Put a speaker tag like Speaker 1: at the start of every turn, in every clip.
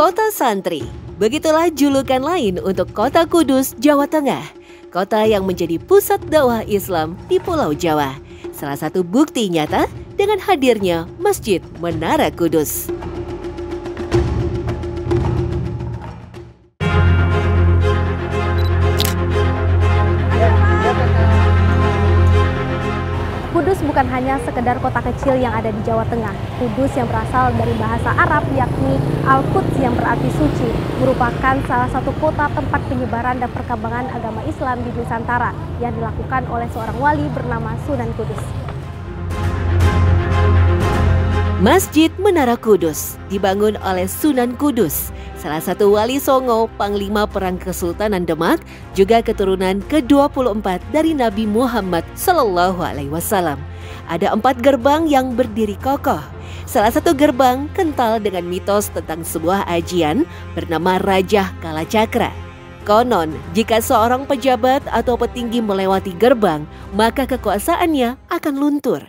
Speaker 1: Kota Santri, begitulah julukan lain untuk Kota Kudus, Jawa Tengah. Kota yang menjadi pusat dakwah Islam di Pulau Jawa. Salah satu bukti nyata dengan hadirnya Masjid Menara Kudus.
Speaker 2: Kudus bukan hanya sekedar kota kecil yang ada di Jawa Tengah. Kudus yang berasal dari bahasa Arab yakni Al-Quds yang berarti suci, merupakan salah satu kota tempat penyebaran dan perkembangan agama Islam di Nusantara yang dilakukan oleh seorang wali bernama Sunan Kudus.
Speaker 1: Masjid Menara Kudus dibangun oleh Sunan Kudus, salah satu wali Songo, Panglima Perang Kesultanan Demak, juga keturunan ke-24 dari Nabi Muhammad SAW. Ada 4 gerbang yang berdiri kokoh. Salah satu gerbang kental dengan mitos tentang sebuah ajian bernama Raja Kalacakra. Konon, jika seorang pejabat atau petinggi melewati gerbang, maka kekuasaannya akan luntur.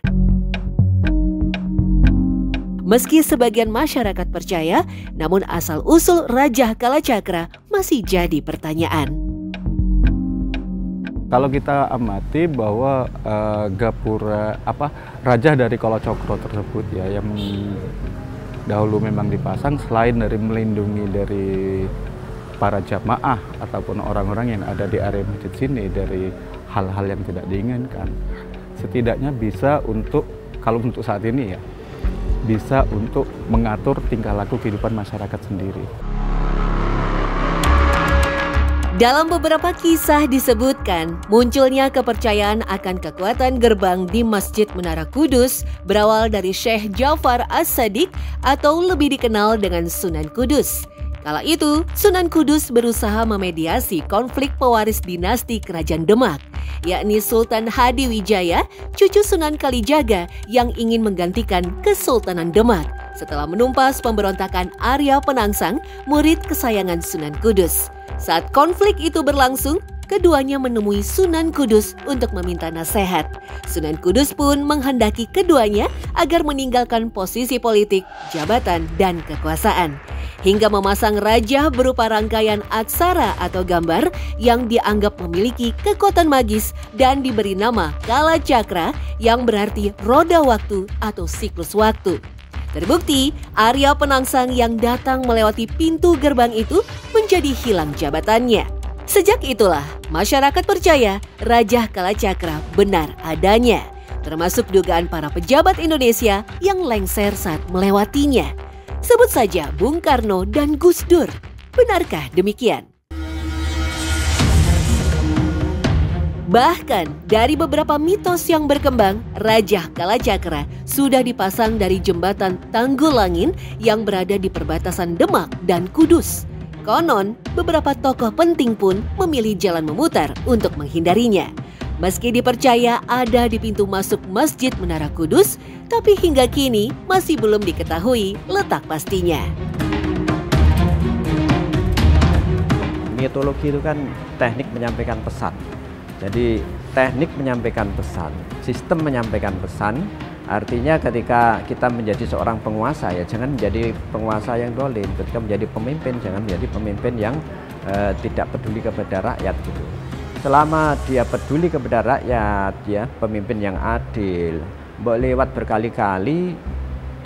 Speaker 1: Meski sebagian masyarakat percaya, namun asal-usul Raja Kalacakra masih jadi pertanyaan.
Speaker 3: Kalau kita amati bahwa raja dari Kalacakra tersebut ya, yang dahulu memang dipasang selain dari melindungi dari para jamaah ataupun orang-orang yang ada di area masjid sini dari hal-hal yang tidak diinginkan, setidaknya bisa untuk, kalau untuk saat ini ya, bisa untuk mengatur tingkah laku kehidupan masyarakat sendiri.
Speaker 1: Dalam beberapa kisah disebutkan, munculnya kepercayaan akan kekuatan gerbang di Masjid Menara Kudus berawal dari Syekh Ja'far As-Sadiq atau lebih dikenal dengan Sunan Kudus. Kala itu, Sunan Kudus berusaha memediasi konflik pewaris dinasti Kerajaan Demak, yakni Sultan Hadiwijaya, cucu Sunan Kalijaga yang ingin menggantikan Kesultanan Demak setelah menumpas pemberontakan Arya Penangsang, murid kesayangan Sunan Kudus. Saat konflik itu berlangsung, keduanya menemui Sunan Kudus untuk meminta nasihat. Sunan Kudus pun menghendaki keduanya agar meninggalkan posisi politik, jabatan, dan kekuasaan, hingga memasang raja berupa rangkaian aksara atau gambar yang dianggap memiliki kekuatan magis dan diberi nama Kalacakra yang berarti roda waktu atau siklus waktu. Terbukti, Arya Penangsang yang datang melewati pintu gerbang itu menjadi hilang jabatannya. Sejak itulah, masyarakat percaya Raja Kalacakra benar adanya, termasuk dugaan para pejabat Indonesia yang lengser saat melewatinya. Sebut saja Bung Karno dan Gus Dur. Benarkah demikian? Bahkan dari beberapa mitos yang berkembang, Raja Kalacakra sudah dipasang dari jembatan Tanggulangin yang berada di perbatasan Demak dan Kudus. Konon, beberapa tokoh penting pun memilih jalan memutar untuk menghindarinya. Meski dipercaya ada di pintu masuk Masjid Menara Kudus, tapi hingga kini masih belum diketahui letak pastinya.
Speaker 4: Mitologi itu kan teknik menyampaikan pesan. Jadi teknik menyampaikan pesan, sistem menyampaikan pesan, artinya ketika kita menjadi seorang penguasa ya jangan menjadi penguasa yang dolim. Ketika menjadi pemimpin jangan menjadi pemimpin yang tidak peduli kepada rakyat gitu. Selama dia peduli kepada rakyat ya, pemimpin yang adil, lewat berkali-kali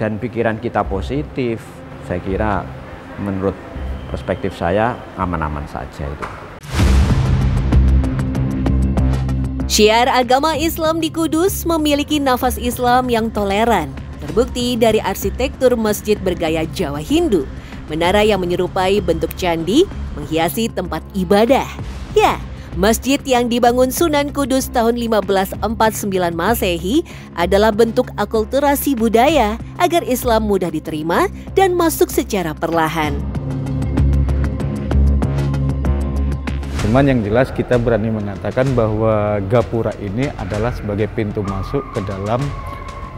Speaker 4: dan pikiran kita positif, saya kira menurut perspektif saya aman-aman saja itu.
Speaker 1: Syiar agama Islam di Kudus memiliki nafas Islam yang toleran. Terbukti dari arsitektur masjid bergaya Jawa Hindu. Menara yang menyerupai bentuk candi menghiasi tempat ibadah. Ya, masjid yang dibangun Sunan Kudus tahun 1549 Masehi adalah bentuk akulturasi budaya agar Islam mudah diterima dan masuk secara perlahan.
Speaker 3: Cuman yang jelas kita berani mengatakan bahwa gapura ini adalah sebagai pintu masuk ke dalam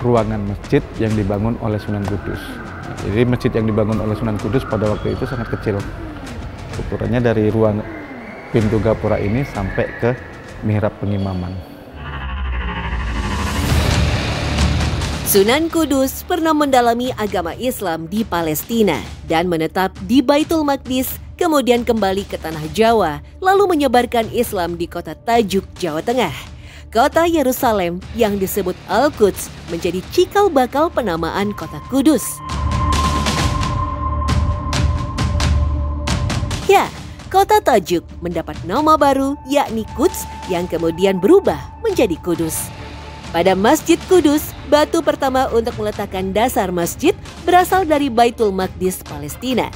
Speaker 3: ruangan masjid yang dibangun oleh Sunan Kudus. Jadi masjid yang dibangun oleh Sunan Kudus pada waktu itu sangat kecil. Ukurannya dari ruang pintu gapura ini sampai ke mihrab pengimaman.
Speaker 1: Sunan Kudus pernah mendalami agama Islam di Palestina dan menetap di Baitul Maqdis, kemudian kembali ke tanah Jawa, lalu menyebarkan Islam di kota Tajuk, Jawa Tengah. Kota Yerusalem yang disebut Al-Quds menjadi cikal bakal penamaan kota Kudus. Ya, kota Tajuk mendapat nama baru yakni Quds yang kemudian berubah menjadi Kudus. Pada Masjid Kudus, batu pertama untuk meletakkan dasar masjid berasal dari Baitul Maqdis, Palestina.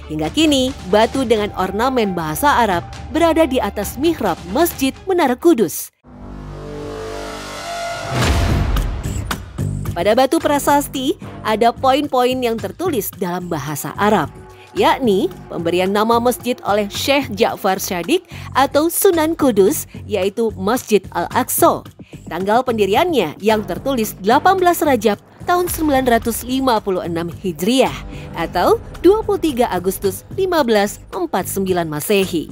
Speaker 1: Hingga kini, batu dengan ornamen bahasa Arab berada di atas mihrab Masjid Menara Kudus. Pada batu prasasti, ada poin-poin yang tertulis dalam bahasa Arab, yakni pemberian nama masjid oleh Syekh Ja'far Shadiq atau Sunan Kudus, yaitu Masjid Al-Aqsa. Tanggal pendiriannya yang tertulis 18 Rajab tahun 956 Hijriah atau 23 Agustus 1549 Masehi.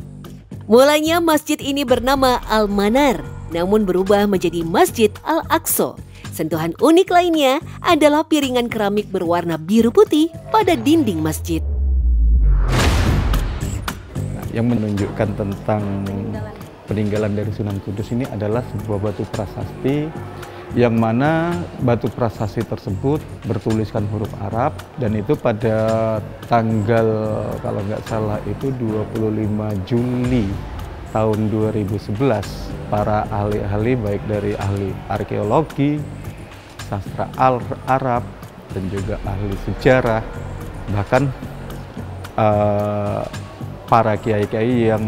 Speaker 1: Mulanya masjid ini bernama Al-Manar, namun berubah menjadi Masjid Al-Aqsa. Sentuhan unik lainnya adalah piringan keramik berwarna biru putih pada dinding masjid.
Speaker 3: Yang menunjukkan tentang peninggalan dari Sunan Kudus ini adalah sebuah batu prasasti yang mana batu prasasti tersebut bertuliskan huruf Arab, dan itu pada tanggal kalau nggak salah itu 25 Juli tahun 2011 para ahli-ahli baik dari ahli arkeologi, sastra Arab dan juga ahli sejarah, bahkan para kiai-kiai yang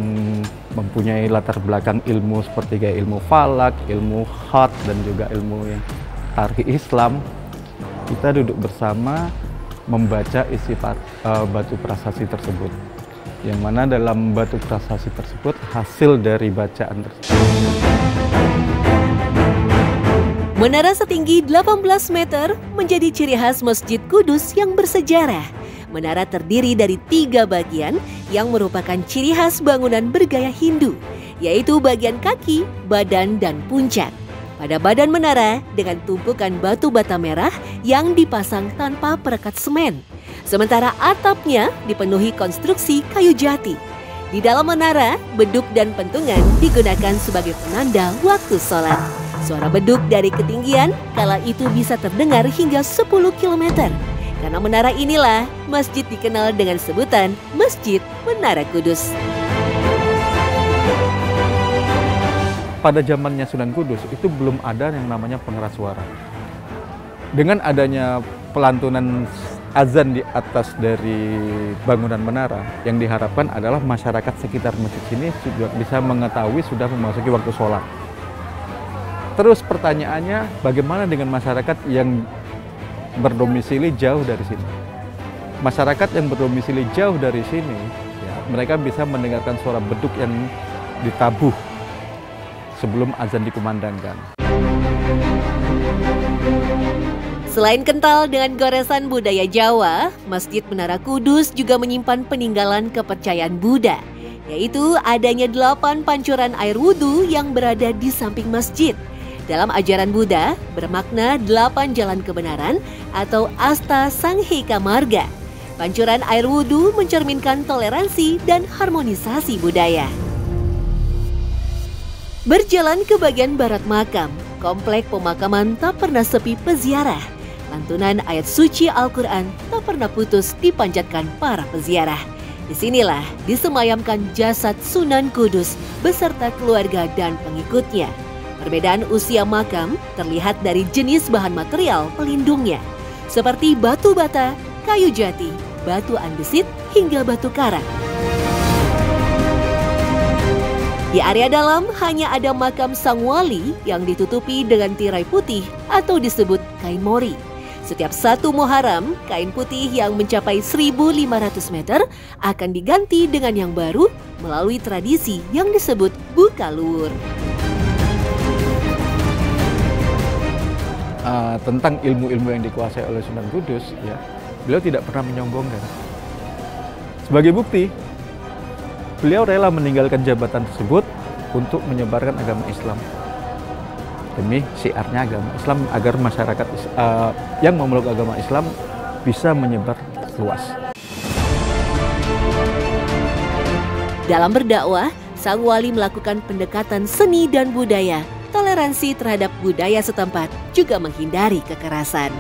Speaker 3: mempunyai latar belakang ilmu seperti kayak ilmu falak, ilmu khat, dan juga ilmu yang tarikh Islam, kita duduk bersama membaca isi batu prasasti tersebut. Yang mana dalam batu prasasti tersebut hasil dari bacaan tersebut.
Speaker 1: Menara setinggi 18 meter menjadi ciri khas Masjid Kudus yang bersejarah. Menara terdiri dari 3 bagian yang merupakan ciri khas bangunan bergaya Hindu, yaitu bagian kaki, badan, dan puncak. Pada badan menara dengan tumpukan batu bata merah yang dipasang tanpa perekat semen. Sementara atapnya dipenuhi konstruksi kayu jati. Di dalam menara, beduk dan pentungan digunakan sebagai penanda waktu sholat. Suara beduk dari ketinggian kala itu bisa terdengar hingga 10 km. Karena menara inilah, masjid dikenal dengan sebutan Masjid Menara Kudus.
Speaker 3: Pada zamannya Sunan Kudus itu belum ada yang namanya pengeras suara. Dengan adanya pelantunan azan di atas dari bangunan menara, yang diharapkan adalah masyarakat sekitar masjid ini sudah bisa mengetahui sudah memasuki waktu sholat. Terus pertanyaannya, bagaimana dengan masyarakat yang berdomisili jauh dari sini? Masyarakat yang berdomisili jauh dari sini, ya, mereka bisa mendengarkan suara beduk yang ditabuh sebelum azan dikumandangkan.
Speaker 1: Selain kental dengan goresan budaya Jawa, Masjid Menara Kudus juga menyimpan peninggalan kepercayaan Buddha, yaitu adanya 8 pancuran air wudhu yang berada di samping masjid. Dalam ajaran Buddha, bermakna 8 jalan kebenaran atau Asta Sanghika Marga. Pancuran air wudhu mencerminkan toleransi dan harmonisasi budaya. Berjalan ke bagian barat makam, komplek pemakaman tak pernah sepi peziarah. Lantunan ayat suci Al-Quran tak pernah putus dipanjatkan para peziarah. Disinilah disemayamkan jasad Sunan Kudus beserta keluarga dan pengikutnya. Perbedaan usia makam terlihat dari jenis bahan material pelindungnya, seperti batu bata, kayu jati, batu andesit, hingga batu karang. Di area dalam hanya ada makam sang wali yang ditutupi dengan tirai putih atau disebut kain mori. Setiap 1 Muharram, kain putih yang mencapai 1.500 meter akan diganti dengan yang baru melalui tradisi yang disebut buka luwur.
Speaker 3: Tentang ilmu-ilmu yang dikuasai oleh Sunan Kudus, ya, beliau tidak pernah menyombongkan. Sebagai bukti, beliau rela meninggalkan jabatan tersebut untuk menyebarkan agama Islam. demi syiarnya agama Islam agar masyarakat yang memeluk agama Islam bisa menyebar luas.
Speaker 1: Dalam berdakwah, sang wali melakukan pendekatan seni dan budaya, toleransi terhadap budaya setempat, juga menghindari kekerasan.